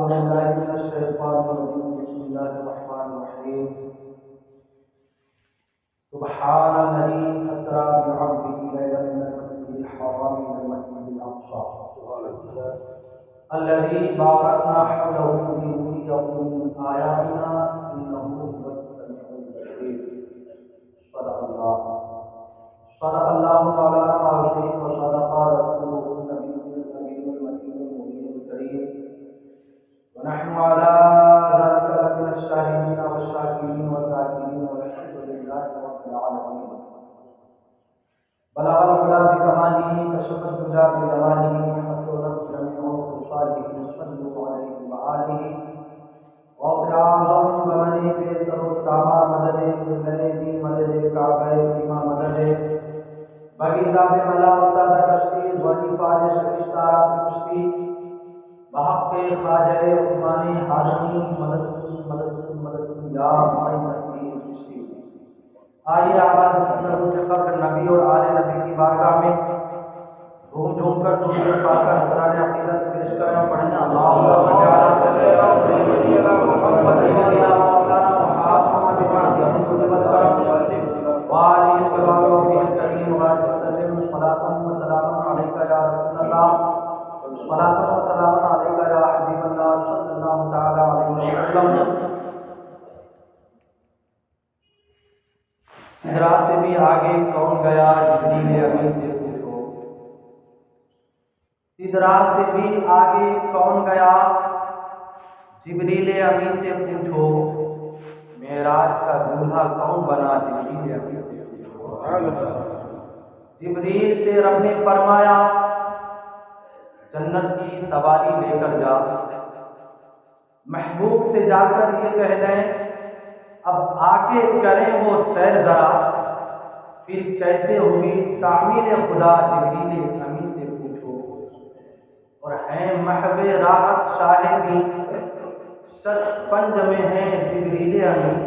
بالله من الشيطان الرجيم بسم الله الرحمن الرحيم سبحان الذي أسرى بعبده ليلا من المسجد الحرام إلى المسجد الأقصى الذي باركنا حوله لنريه من آياتنا إنه هو السميع البصير صدق الله مولانا العظيم وصدق رسوله النبي الكريم المتين المبين الكريم ونحن على ذلك لمن الشاهدين والشاكرين والذاكرين والحمد لله رب العالمين بلغ الهدى بكماله كشف الدجى بجماله حسنت جميع خصاله صلوا عليه وآله وفي اعظم بمنه سر ساما مدد بالذي مدد كعبه بما مدد بغيدا بملا استاد کشتی زونی فاج شکشتا کشتی بحق خواجہ عثمان حاجی مدد یا معینتی کشتی آئیے آواز اندر سے فخر نبی اور آل نبی کی بارگاہ میں جھوم جھوم کر دوسرے پاک کا نذران عقیدت پیش کرنا پڑھنا اللہم صل علی سیدنا محمد سیدنا مولانا محمد وعلى آله الكريم وسلم صلاة وسلاما عليك يا رسول الله صلاة وسلاما عليك يا حبيب الله صلى الله تعالى عليه وسلم سدرا سے بھی آگے کون گیا جبریل امین سے پوچھو سدرا سے بھی آگے کون گیا جبریل امین سے پوچھو معراج کا دولہا کون بنا جبریل امین سے پوچھو جبریل سے رب نے فرمایا جنت کی سواری لے کر جا محبوب سے جا کر یہ کہہ دیں اب آ کے کریں وہ سیر ذرا پھر کیسے ہوگی تعمیر خدا جبریل امین سے پوچھو اور ہیں محب راحت شاہدی شش پنج میں ہیں جبریل امین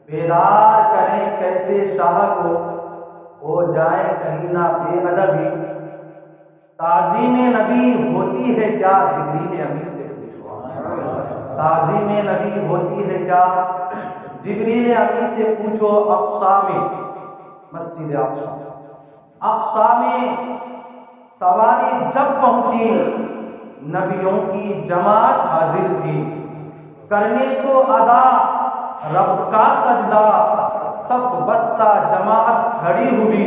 بیدار کریں کیسے شاہ کو ہو جائیں کہیں نہ بے ادبی تعظیم نبی ہوتی ہے کیا جبریل امین سے پوچھو تعظیم نبی ہوتی ہے کیا جبریل امین سے پوچھو اقصا میں مسجد اقصا میں سواری جب پہنچی نبیوں کی جماعت حاضر تھی کرنے کو ادا رب کا سجدہ صف بستہ جماعت کھڑی ہوئی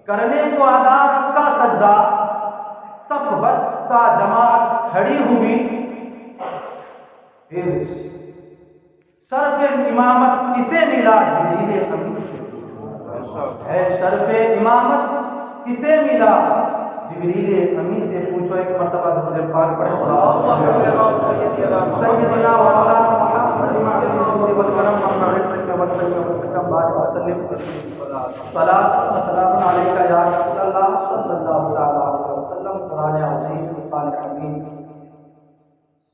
کرنے کو ادا رب کا سجدہ صف بستہ جماعت کھڑی ہوئی پھر شرف امامت کسے ملا جبریل امین سے ہے شرف امامت کسے ملا جبریل امین سے پوچھو ایک مرتبہ درود پاک پڑھیں سیدنا مولانا محمد الجود والکرم وسلم صلاۃ و سلام علیک یا رسول اللہ صلی اللہ علیہ وسلم قرآن عظیم فرقان حمید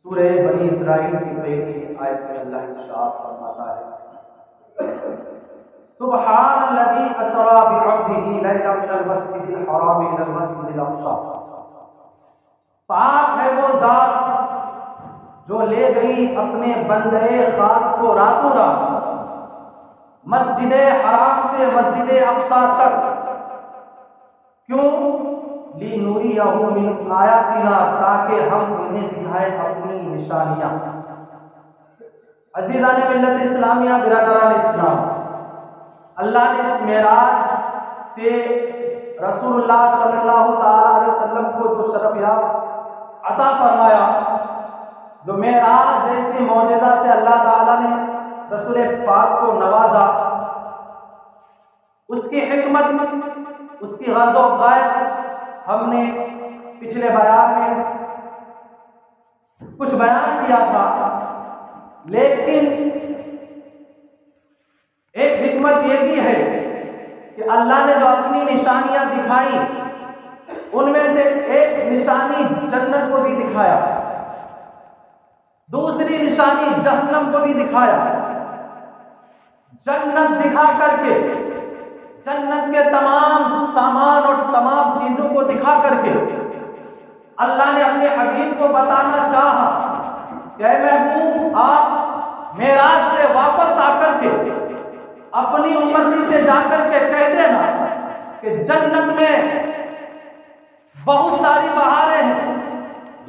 سورہ بنی اسرائیل کی پہلی آیت میں اللہ ارشاد فرماتا ہے سبحان الذی اسری بعبدہ لیلا من المسجد الحرام الی المسجد الاقصی پاک ہے وہ ذات جو لے گئی اپنے بندے خاص کو راتوں رات مسجد حرام سے مسجد اقصی تک کیوں لِنُرِيَهُ مِنْ آیاتنا تاکہ ہم انہیں دکھائیں اپنی نشانیاں عزیزان ملت اسلامیہ برادران اسلام اللہ نے اس معراج سے رسول اللہ صلی اللہ علیہ وسلم کو جو شرف یاب عطا فرمایا جو معراج جیسے معجزہ سے اللہ تعالیٰ نے رسول پاک کو نوازا اس کی حکمت اس کی غرض و غایت ہم نے پچھلے بیان میں کچھ بیان کیا تھا لیکن ایک حکمت یہ بھی ہے کہ اللہ نے جو اپنی نشانیاں دکھائی ان میں سے ایک نشانی جنت کو بھی دکھایا دوسری نشانی جہنم کو بھی دکھایا جنت دکھا کر کے جنت کے تمام سامان اور تمام چیزوں کو دکھا کر کے اللہ نے اپنے حبیب کو بتانا چاہا کہ اے محبوب آپ معراج سے واپس آ کر کے اپنی امتی سے جا کر کے کہہ دینا کہ جنت میں بہت ساری بہاریں ہیں،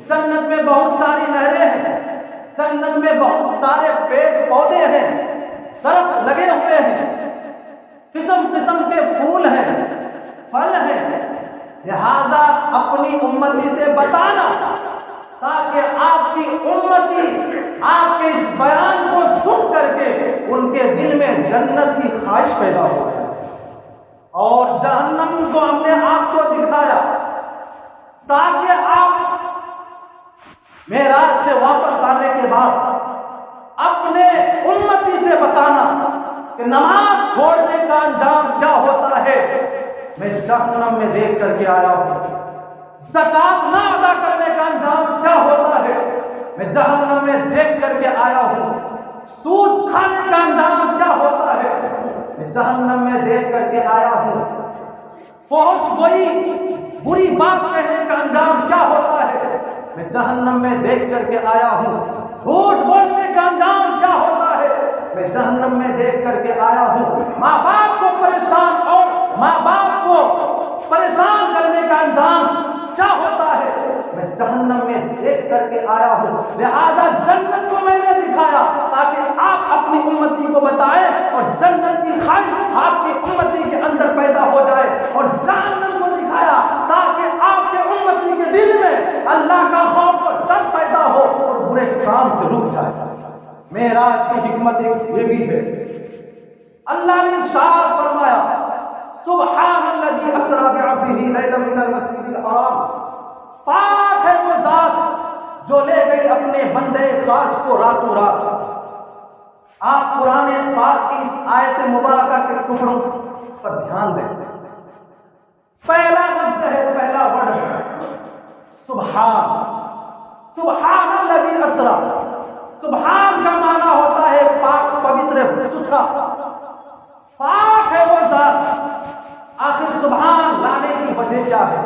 جنت میں بہت ساری نہریں ہیں، جنت میں بہت سارے پیڑ پودے ہیں، درخت لگے ہوئے ہیں، قسم قسم کے پھول ہیں، پھل ہیں، لہذا اپنی امتی سے بتانا تاکہ آپ کی امتی آپ کے اس بیان کو سن کر کے ان کے دل میں جنت کی خواہش پیدا ہو جائے، اور جہنم کو ہم نے آپ کو دکھایا تاکہ آپ معراج سے واپس آنے کے بعد اپنے امتی سے بتانا کہ نماز چھوڑنے کا انجام کیا ہوتا ہے، میں جہنم میں دیکھ کر کے آیا ہوں، زکات نہ ادا کرنے کا انجام کیا ہوتا ہے، میں جہنم میں دیکھ کر کے آیا ہوں، سود کھانے کا انجام کیا ہوتا ہے، میں جہنم میں دیکھ کر کے آیا ہوں، فحش گوئی بری بات کہنے کا انجام کیا ہوتا ہے، میں جہنم میں دیکھ کر کے آیا ہوں، جھوٹ بولنے کا انجام کیا ہوتا ہے، میں جہنم میں دیکھ کر کے آیا ہوں، ماں باپ کو پریشان اور ماں باپ کو پریشان کرنے کا انجام کیا ہوتا ہے، میں جہنم میں دیکھ کر کے آیا ہوں، لہذا جنت کو میں نے دکھایا تاکہ آپ اپنی امتی کو بتائیں اور جنت کی خواہش آپ کی امتی کے اندر پیدا ہو جائے، اور جہنم کو دکھایا تاکہ آپ کے امتی کے دل میں اللہ کا خوف اور ڈر پیدا ہو اور برے کام سے رک جائے۔ معراج کی حکمت یہ بھی ہے، اللہ نے ارشاد فرمایا سبحان الذی اسری بعبدہ لیلا من المسجد الحرام، پاک ہے وہ ذات جو لے گئی اپنے بندے خاص کو راتوں رات۔ آپ قرآن پاک کی اس آیت مبارکہ کے ٹکڑوں پر دھیان دیں، پہلا لفظ ہے، پہلا ورڈ ہے سبحان، سبحان الذی اسری، سبحان کا معنی ہوتا ہے پاک، پوتر، ستھرا، پاک ہے وہ ذات۔ آخر سبحان لانے کی وجہ کیا ہے؟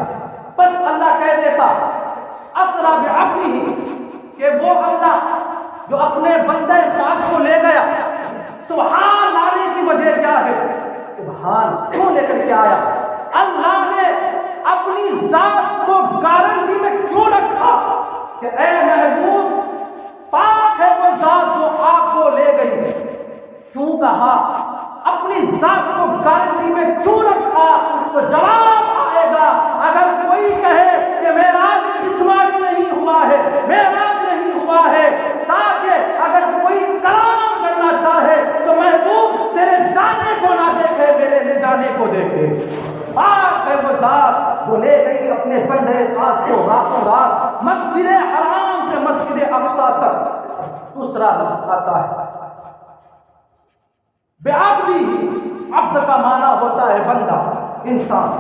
بس اللہ کہہ دیتا اسری بعبدہ کہ وہ اللہ جو اپنے بندے خاص کو لے گیا، سبحان لانے کی وجہ کیا ہے؟ سبحان کیوں لے کر کے آیا؟ اللہ نے اپنی ذات کو گارنٹی میں کیوں رکھا کہ اے محبوب پاک ہے وہ ذات جو آپ کو لے گئی؟ کیوں کہا؟ اپنی ذات کو گارنٹی میں کیوں رکھا؟ تو جواب آئے گا اگر کوئی کہے کہ معراج جسمانی نہیں ہوا ہے، معراج نہیں ہوا ہے، تاکہ اگر کوئی کلام کرنا چاہے تو محبوب تیرے جانے کو نہ دیکھے، میرے لے جانے کو دیکھے۔ پاک ہے وہ ذات جو لے گئی اپنے بندے خاص کو راتوں رات مسجد حرام سے مسجد اقصی تک۔ دوسرا لفظ آتا ہے بعبدہ، عبد کا معنی ہوتا ہے بندہ، انسان۔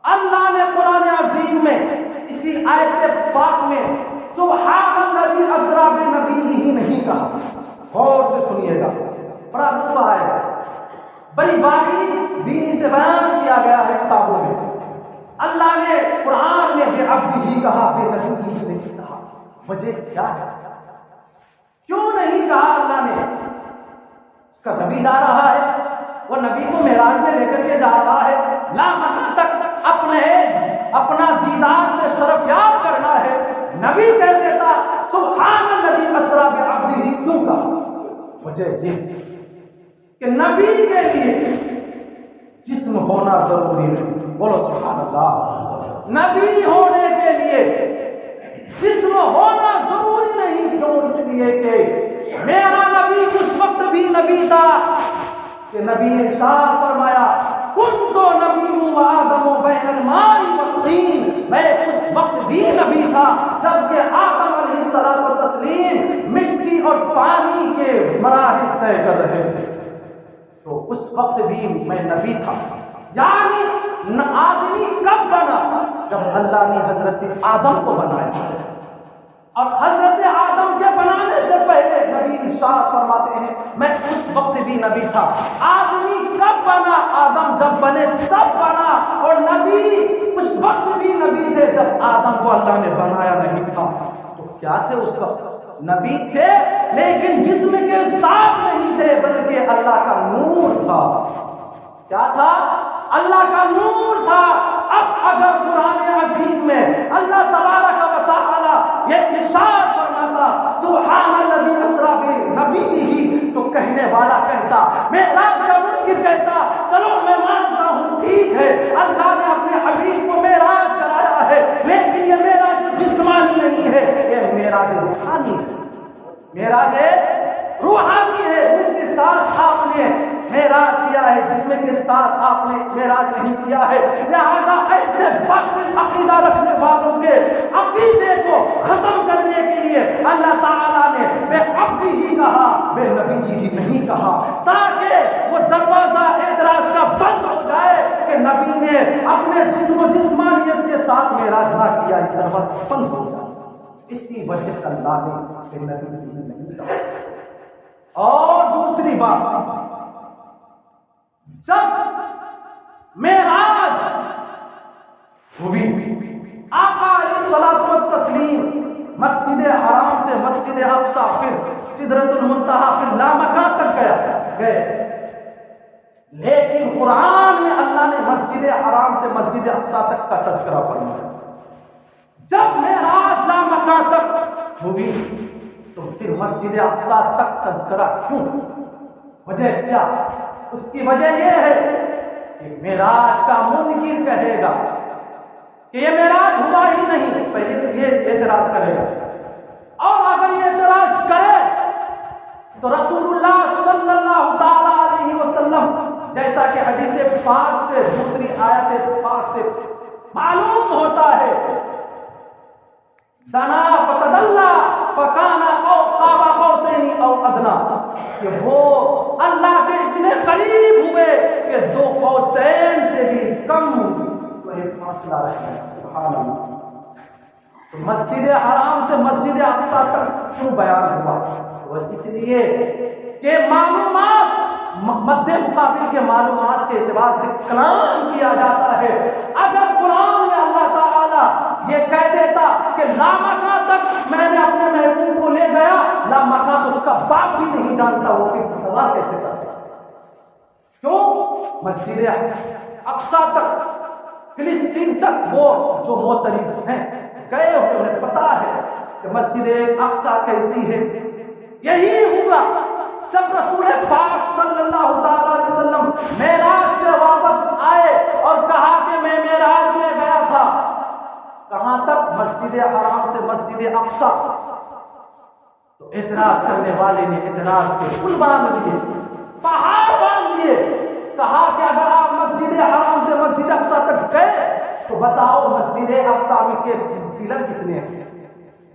اللہ نے قرآن عظیم میں اسی آیت پاک میں سبحان الذی اسری بنبیہ نہیں کہا، غور سے سنیے گا، بڑا لطف آئے گا، بڑی باریک بینی سے بیان کیا گیا ہے کتابوں میں۔ اللہ نے قرآن میں بعبدہ کہا، بنبیہ نہیں کہا، وجہ کیا ہے؟ کیوں نہیں کہا اللہ نے؟ اس کا نبی جا رہا ہے، وہ نبی کو معراج میں لے کر کے جا رہا ہے، لامکان تک اپنا دیدار سے شرف یاب کرنا ہے، نبی کہہ دیتا سبحان الذی اسری بعبدہ کیوں کا؟ وجہ یہ کہ نبی کے لیے جسم ہونا ضروری نہیں، بولو سبحان اللہ، نبی ہونے کے لیے جسم ہونا ضروری نہیں۔ کیوں؟ اس لیے کہ میرا نبی اس وقت بھی نبی تھا کہ نبی نے ارشاد فرمایا کنت نبی و آدم بین الماء والطین، میں اس وقت بھی نبی تھا جبکہ آدم علیہ الصلوۃ والتسلیم مٹی اور پانی کے مراحل طے کر رہے تھے، تو اس وقت بھی میں نبی تھا۔ یعنی آدمی کب بنا؟ جب اللہ نے حضرت آدم کو بنایا، اور حضرت آدم کے بنانے سے پہلے نبی ارشاد فرماتے ہیں میں اس وقت بھی نبی تھا۔ آدمی کب بنا؟ آدم جب بنے تب بنا، اور نبی اس وقت بھی نبی تھے جب آدم کو اللہ نے بنایا نہیں تھا. تو کیا تھے اس وقت؟ نبی تھے لیکن جسم کے ساتھ نہیں تھے بلکہ اللہ کا نور تھا. کیا تھا؟ اللہ کا نور تھا. اب اگر قرآن عظیم میں اللہ تبارک و تعالی یہ ارشاد فرماتا سبحان الذی اسری بنبیہ، تو کہنے والا کہتا، معراج کا منکر کہتا چلو میں مانتا ہوں ٹھیک ہے اللہ نے اپنے حبیب کو معراج کرایا ہے، لیکن یہ معراج جسمانی نہیں ہے، یہ معراج روحانی ہے. معراج روحانی ہے. روح کے ساتھ آپ نے معراج کیا ہے، جسم کے ساتھ آپ نے معراج نہیں کیا ہے. لہذا ایسے باطل عقیدہ رکھنے والوں کے عقیدے کو ختم کرنے کے لیے اللہ تعالیٰ نے بے عبدی ہی کہا، بے نبی ہی نہیں کہا، تاکہ وہ دروازہ اعتراض کا بند ہو جائے کہ نبی نے اپنے جسم و جسمانیت کے ساتھ معراج نہ کیا، یہ دروازہ بند ہو جائے. اسی وجہ سے اللہ نے بے نبی ہی نہیں کہا. اور دوسری بات، جب معراج ہوئی آقا علیہ الصلوۃ والتسلیم مسجد حرام سے مسجد اقصی، پھر سدرۃ المنتہی، پھر لامکان تک گئے. لیکن قرآن میں اللہ نے مسجد حرام سے مسجد اقصی تک کا تذکرہ فرمایا. جب معراج لامکان تک ہوئی تو پھر مسجد اقصی تک تذکرہ کیوں؟ وجہ کیا؟ اس کی وجہ یہ ہے کہ معراج کا منکر کہے گا کہ یہ معراج ہوا ہی نہیں، پہلے تو یہ اعتراض کرے گا. اور اگر یہ اعتراض کرے تو رسول اللہ صلی اللہ تعالی علیہ وسلم جیسا کہ حدیث پاک سے دوسری آیت پاک سے معلوم ہوتا ہے، دنا فتدلّا فکان قاب قوسین او ادنی، کہ وہ اللہ کے اتنے قریب ہوئے کہ دو قوسین سے بھی کم تو ایک فاصلہ رہے. سبحان اللہ. تو مسجد حرام سے مسجد اقصی تک کیوں بیان ہوا؟ وہ اس لیے کہ معلومات مد مقابل کے معلومات کے اعتبار سے کلام کیا جاتا ہے. اگر قرآن میں اللہ تعالی یہ کہہ دیتا کہ لامکان تک میں نے اپنے محبوب کو لے گیا، لامکان تو اس کا باپ بھی نہیں جانتا، وہ پھر سوال کیسے کرتا؟ کیوں؟ مسجد اقصی تک، فلسطین تک وہ جو معترض ہیں گئے ہوئے، انہیں پتا ہے کہ مسجد اقصی کیسی ہے. یہی ہوا جب رسول پاک صلی اللہ تعالی علیہ وسلم معراج سے واپس آئے اور کہا کہ میں معراج میں گیا تھا. کہاں تک؟ مسجد حرام سے مسجد اقصی. تو اعتراض کرنے والے نے اعتراض کے پل باندھ دیے، پہاڑ باندھ دیے. کہا کہ اگر آپ مسجد حرام سے مسجد اقصی تک گئے تو بتاؤ مسجد اقصی کے پلر کتنے ہیں،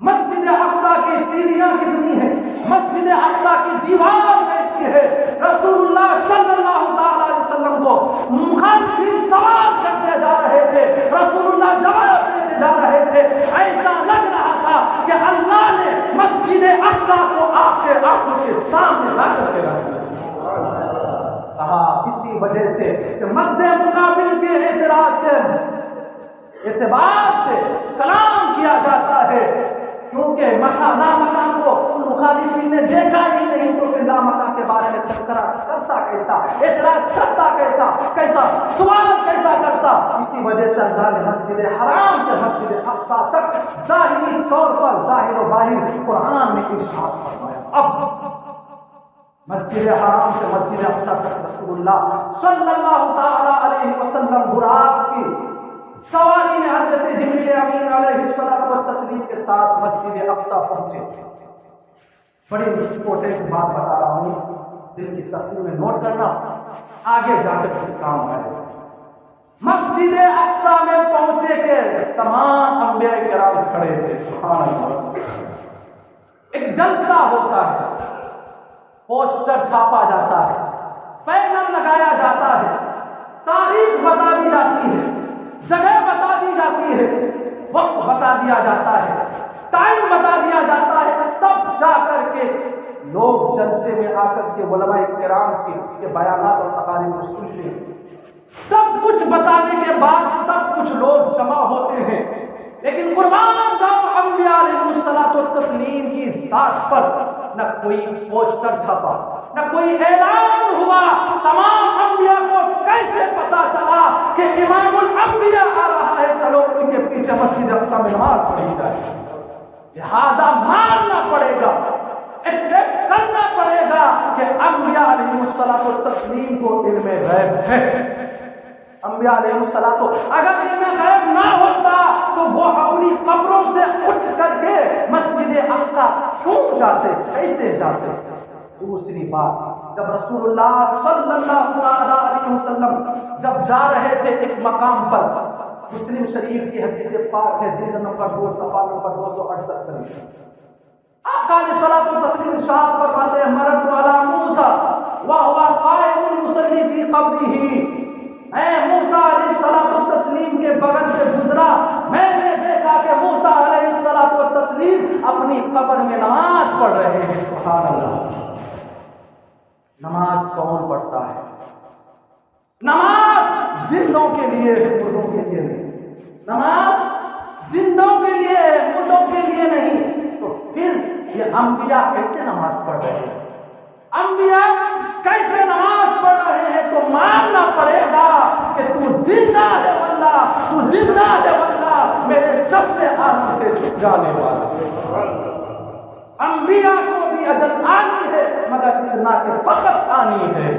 مسجد اقصی کی سیڑھیاں کتنی ہیں، مسجد اقصی کی دیوار کیسی ہے. رسول اللہ صلی اللہ تعالی علیہ وسلم کو مخالفین سوال کرتے جا رہے تھے، رسول اللہ جواب دیتے جا رہے تھے. ایسا لگ رہا تھا کہ اللہ نے مسجد اقصی کو آپ کے آنکھوں کے سامنے لا کر کے رکھ دیا. کہا اسی وجہ سے کہ مد مقابل کے اعتراض کے اعتبار سے کلام کیا جاتا ہے، کیونکہ لامکان کو ان مخالفین نے دیکھا ہی نہیں، تو پھر لامکان کے بارے میں تذکرہ کرتا کیسا، اعتراض کرتا کیسا، سوال کیسا کرتا. اسی وجہ سے اللہ نے مسجد حرام سے مسجد اقصی تک ظاہری طور پر ظاہر و باطن قرآن میں ارشاد فرمایا. اب مسجد حرام سے مسجد اقصی تک رسول اللہ صلی اللہ تعالی علیہ وسلم براق کی سواری میں حضرت جبریل امین علیہ الصلوۃ والتسلیم کے ساتھ مسجد اقصی پہنچے. بڑی امپورٹنٹ بات بتا رہا ہوں، دل کی تختی میں نوٹ کرنا، آگے جا کر کام آئے. مسجد اقصی میں پہنچے کہ تمام انبیاء کرام کھڑے تھے. سبحان اللہ. ایک جلسہ ہوتا ہے، پوسٹر چھاپا جاتا ہے، پینل لگایا جاتا ہے، تاریخ بتا دی جاتی ہے، جگہ بتا دی جاتی ہے، وقت بتا دیا جاتا ہے، ٹائم بتا دیا جاتا ہے. تب جا کر کے لوگ جلسے میں آ کر کے علماء کرام کے بیانات اور تقاریر کو سنتے ہیں. سب کچھ بتانے کے بعد تب کچھ لوگ جمع قربان جاؤ انبیاء علیہ الصلوۃ والتسلیم کی ذات پر نہ کوئی پوسٹر چھپا، نہ کوئی اعلان ہوا۔ تمام انبیاء کو کیسے پتا چلا کہ امام الانبیاء آ رہا ہے، چلو ان کے پیچھے مسجد اقصی میں نماز پڑھی جائے؟ لہذا ماننا پڑے گا، ایکسپٹ کرنا پڑے گا کہ انبیاء علیہ الصلوۃ والتسلیم کو علم غیب ہے۔ انبیاء علیہ الصلوۃ، اگر علم غیب نہ ہوتا تو وہ اپنی قبروں سے اٹھ کر کے مسجد اقصی کیوں جاتے، کیسے جاتے؟ دوسری بات، جب رسول اللہ صلی اللہ علیہ وسلم جب جا رہے تھے ایک مقام پر، مسلم شریف کی حدیث پاک ہے، جلد نمبر 2 صفحہ نمبر 268، آقا علیہ الصلوۃ والتسلیم ارشاد فرماتے ہیں: مررت علی موسیٰ وہو قائم یصلی فی قبرہ، میں موسیٰ علیہ الصلوۃ والتسلیم کے بغل سے گزرا، میں نے دیکھا کہ موسیٰ علیہ الصلوۃ والتسلیم اپنی قبر میں نماز پڑھ رہے ہیں۔ سبحان اللہ! نماز کون پڑھتا ہے؟ نماز زندوں کے لیے ہے، مردوں کے لیے نہیں۔ نماز زندوں کے لیے ہے، مردوں کے لیے نہیں۔ تو پھر یہ انبیاء کیسے نماز پڑھ رہے ہیں؟ انبیاء کیسے نماز پڑھ رہے ہیں؟ تو ماننا پڑے گا کہ تو زندہ ہے واللہ، تو زندہ ہے واللہ، میرے دست آنکھ سے چھپ جانے والا۔ انبیاء کو بھی اجل آنی ہے، مگر اتنا کہ فقط آنی ہے۔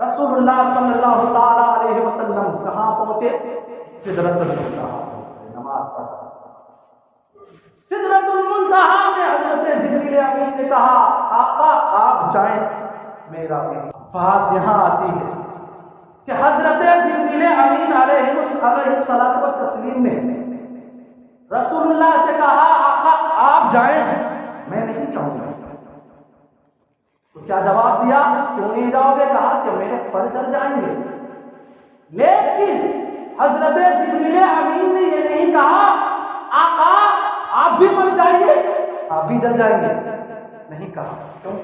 رسول اللہ صلی اللہ تعالی علیہ وسلم کہاں پہنچے؟ سدرۃ المنتہا، نماز پڑھا۔ سدرۃ المنتہا میں حضرت جبریل امین نے کہا: آقا آپ جائیں، میرا بھی۔ بات یہاں آتی ہے کہ حضرت جبریل امین علیہ الصلوۃ والتسلیم نے رسول اللہ سے کہا: آقا آپ جائیں، میں نہیں جاؤں گا۔ تو کیا جواب دیا؟ کیوں نہیں جاؤ گے؟ کہا کہ میرے پر چل جائیں گے۔ لیکن حضرت جبریل امین نے یہ نہیں کہا: آقا آپ بھی مر جائیے، آپ بھی جل جائیں گے، نہیں کہا۔ کیوں؟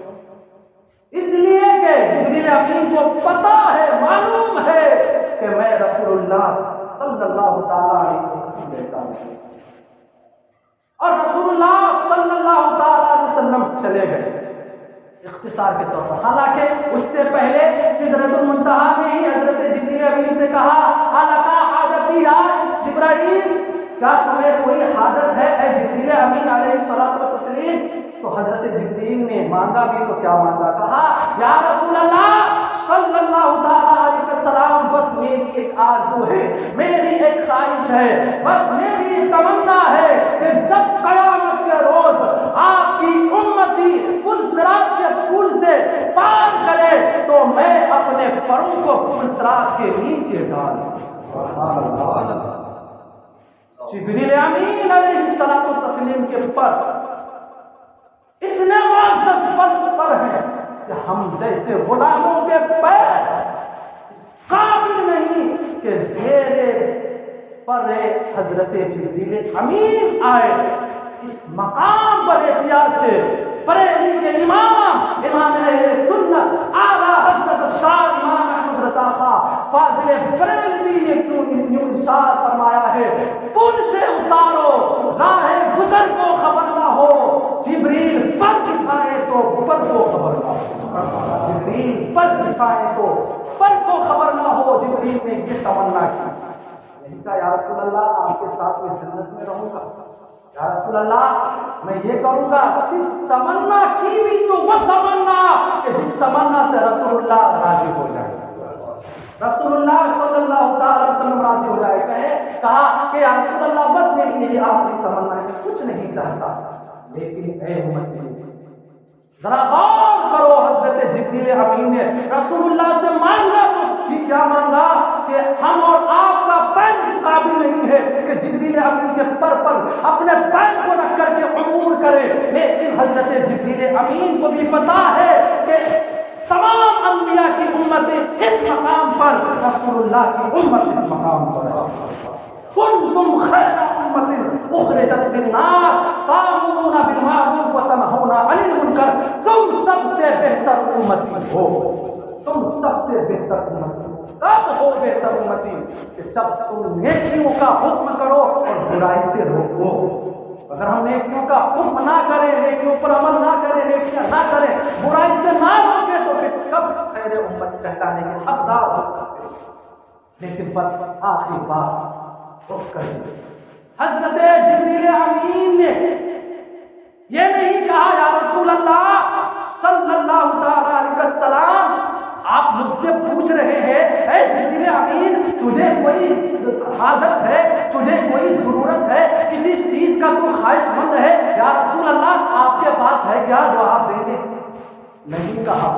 اس لیے کہ جبریل امین کو پتا ہے، معلوم ہے کہ میں رسول اللہ صلی اللہ تعالی علیہ وسلم جیسا ہوں۔ اور رسول اللہ صلی اللہ تعالی علیہ وسلم چلے گئے اختصار کے طور پر۔ حالانکہ اس سے پہلے سدرۃ المنتہا میں ہی حضرت جبریل امین سے کہا: الکا حاجتی یا جبرائیل، کیا تمہیں کوئی حاجت ہے اے جبریل امین علیہ الصلوۃ والتسلیم؟ تو حضرت جبریل نے مانگا بھی تو کیا مانگا؟ کہا: یا رسول اللہ صلی اللہ تعالی علیہ وسلم، بس میری ایک آرزو ہے، میری ایک خواہش ہے، بس میری تمنا ہے کہ جب قیامت کے روز آپ کی امتی پل صراط کے پل سے پار کرے تو میں اپنے پروں کو پل صراط کے نیچے ڈالوں۔ سبحان اللہ! جبریل امین علیہ الصلوۃ والتسلیم کے پر اتنے معزز پر ہیں کہ ہم جیسے غلاموں کے پیر اس قابل نہیں کہ زیر پر حضرت جبریل امین آئے۔ اس مقام پر احتیاط سے بریلی کے امام اہل سنت اعلیٰ حضرت شاہ امام احمد رضا خان فاضل بریلوی نے کیوں ارشاد فرمایا ہے: پل سے اتارو، راہ گزر کو خبر نہ ہو، جبریل پر بچھائے تو پر کو خبر نہ ہو۔ جبریل پر بچھائے تو پر کو خبر نہ ہو۔ جبریل نے یہ تمنا کی، یہی کہا: یا رسول اللہ آپ کے ساتھ میں جنت میں رہوں گا، یا رسول اللہ میں یہ کروں گا۔ صرف تمنا کی بھی تو وہ تمنا کہ جس تمنا سے رسول اللہ راضی ہو جائے، رسول اللہ صلی اللہ تعالی وسلم راضی ہو جائے۔ کہا کہ یا رسول اللہ بس میری یہی آخری تمنا ہے، کچھ نہیں چاہتا۔ لیکن اے امتی ذرا غور کرو، حضرت جبریل امین نے رسول اللہ سے مانگا تو کیا مانگا کہ ہم اور آپ کا پیر اس قابل نہیں ہے کہ جبریل امین کے پر اپنے پیر کو رکھ کر کے عبور کرے۔ لیکن حضرت جبریل امین کو بھی پتا ہے کہ تمام انبیاء کی امتیں اس مقام پر، رسول اللہ کی امت اس مقام پر ہے۔ کنتم خیر امت اخرجت للناس تأمرون بالمعروف وتنہون عن المنکر، تم سب سے بہتر امتی ہو، تم سب سے بہتر امتی ہو۔ کب ہو بہتر امتی کہ جب تم نیکیوں کا حکم کرو اور برائی سے روکو. اگر ہم نیکیوں کا حکم نہ کریں، نیکیوں پر عمل نہ کریں، نیکیاں نہ کریں، برائی سے نہ روکیں، تو پھر کب خیر امت کہلانے کے حقدار ہو سکتے ہیں؟ لیکن بس آخری بات رک کر حضرت جبریل امین نے یہ نہیں کہا یا رسول اللہ صلی اللہ تعالی علیہ وسلم آپ مجھ سے پوچھ رہے ہیں اے جبریل امین تجھے کوئی حاجت ہے، تجھے کوئی ضرورت ہے، کسی چیز کا تو خواہش مند ہے، یا رسول اللہ آپ کے پاس ہے کیا جو آپ دیں گے؟ نہیں کہا.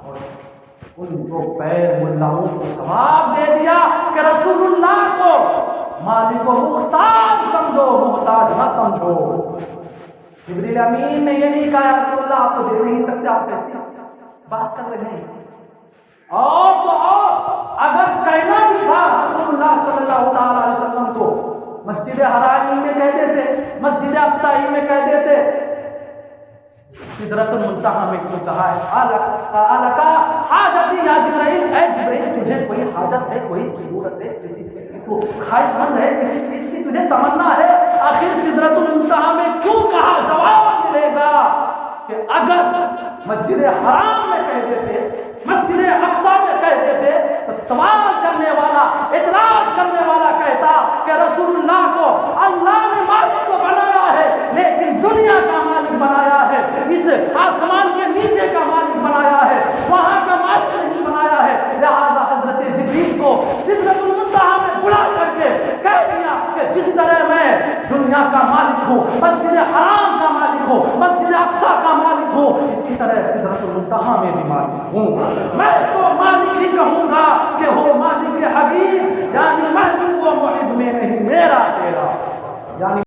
اور ان کو پیر ملاؤں کو جواب دے دیا کہ رسول اللہ کو مالک کو محتاج سمجھو، محتاج نہ سمجھو. جبریل امین نے یہ نہیں کہا یا رسول اللہ آپ کو دے نہیں سکتے، آپ کیسی بات کر رہے ہیں. اور تو اور اگر کہنا بھی تھا رسول اللہ صلی اللہ تعالی علیہ وسلم کو مسجد حرام میں کہہ دیتے، مسجد اقصی میں کہہ دیتے، سدرۃ المنتہا میں کیوں کہا ہے الکا حاجتی یا جبرائیل، اے جبرائیل تجھے کوئی حاجت ہے، کوئی ضرورت ہے، کسی چیز کی تو خواہش مند ہے، کسی چیز کی تجھے تمنا ہے، آخر سدرۃ المنتہا میں کیوں کہا؟ جواب ملے گا کہ اگر مسجد حرام میں کہہ دیتے، مسجد اقصی میں کہہ دیتے، تو سوال کرنے والا، اعتراض کرنے والا کہتا کہ رسول اللہ کو اللہ نے مالک کو بنایا ہے لیکن دنیا کا مالک بنایا ہے، اس آسمان کے نیچے کا مالک بنایا ہے، وہاں کا مالک نہیں بنایا ہے. لہذا حضرت جبریل کو سدرۃ المنتہا میں بلا کر کے کہہ دیا کہ جس طرح میں دنیا کا مالک ہوں، مسجد حرام کا مالک ہوں، مسجد اقصی کا مالک ہوں، اسی طرح سدرۃ المنتہا میں بھی مالک ہوں. میں تو مالک ہی کہوں گا کہ ہو مالک حبیب، یعنی محبوب و محب میں نہیں، میرا تیرا، یعنی